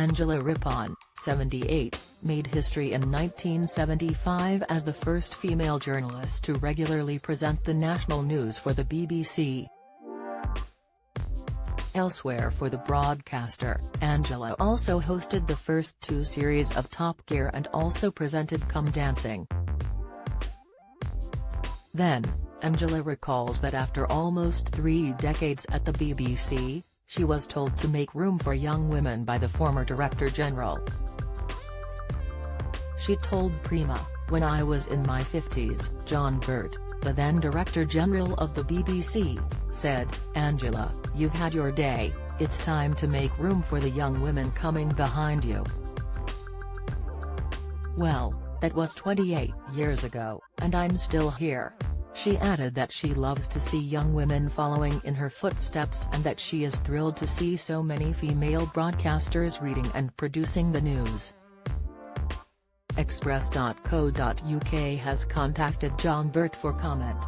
Angela Rippon, 78, made history in 1975 as the first female journalist to regularly present the national news for the BBC. Elsewhere for the broadcaster, Angela also hosted the first two series of Top Gear and also presented Come Dancing. Then, Angela recalls that after almost 3 decades at the BBC, she was told to make room for young women by the former Director General. She told Prima, "When I was in my 50s, John Birt, the then Director General of the BBC, said, 'Angela, you've had your day, it's time to make room for the young women coming behind you.' Well, that was 28 years ago, and I'm still here." She added that she loves to see young women following in her footsteps and that she is thrilled to see so many female broadcasters reading and producing the news. Express.co.uk has contacted John Birt for comment.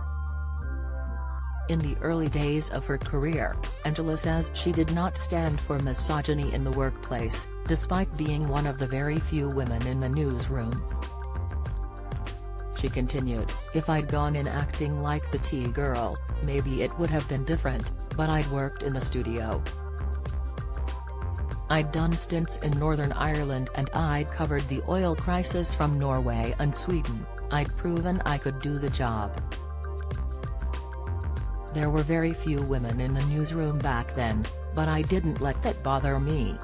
In the early days of her career, Angela says she did not stand for misogyny in the workplace, despite being one of the very few women in the newsroom. She continued, "If I'd gone in acting like the tea girl, maybe it would have been different, but I'd worked in the studio. I'd done stints in Northern Ireland and I'd covered the oil crisis from Norway and Sweden. I'd proven I could do the job. There were very few women in the newsroom back then, but I didn't let that bother me.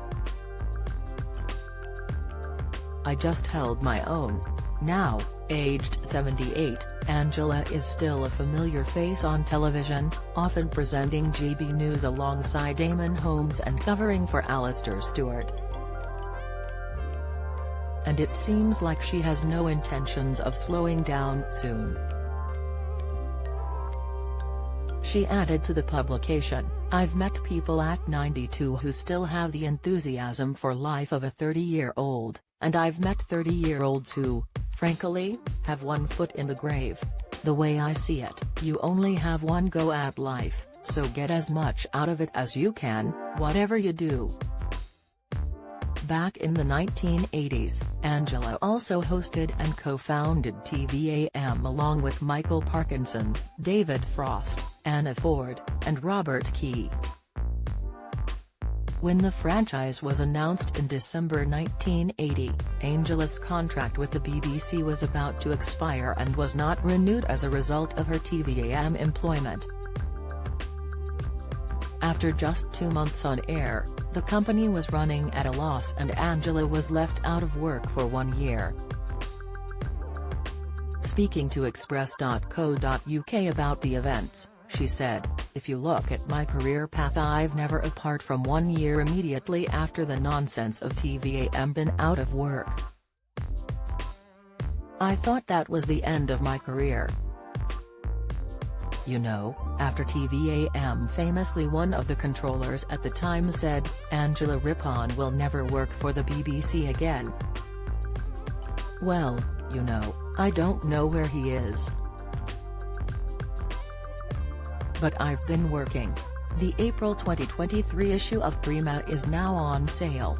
I just held my own." Now, aged 78, Angela is still a familiar face on television, often presenting GB News alongside Eamon Holmes and covering for Alistair Stewart. And it seems like she has no intentions of slowing down soon. She added to the publication, "I've met people at 92 who still have the enthusiasm for life of a 30-year-old, and I've met 30-year-olds who, frankly, have one foot in the grave. The way I see it, you only have one go at life, so get as much out of it as you can, whatever you do." Back in the 1980s, Angela also hosted and co-founded TVAM along with Michael Parkinson, David Frost, Anna Ford, and Robert Key. When the franchise was announced in December 1980, Angela's contract with the BBC was about to expire and was not renewed as a result of her TVAM employment. After just 2 months on air, the company was running at a loss and Angela was left out of work for 1 year. Speaking to Express.co.uk about the events, she said, "If you look at my career path, I've never, apart from 1 year immediately after the nonsense of TVAM, been out of work. I thought that was the end of my career. You know, after TVAM." Famously, one of the controllers at the time said, "Angela Rippon will never work for the BBC again. Well, you know, I don't know where he is. But I've been working." The April 2023 issue of Prima is now on sale.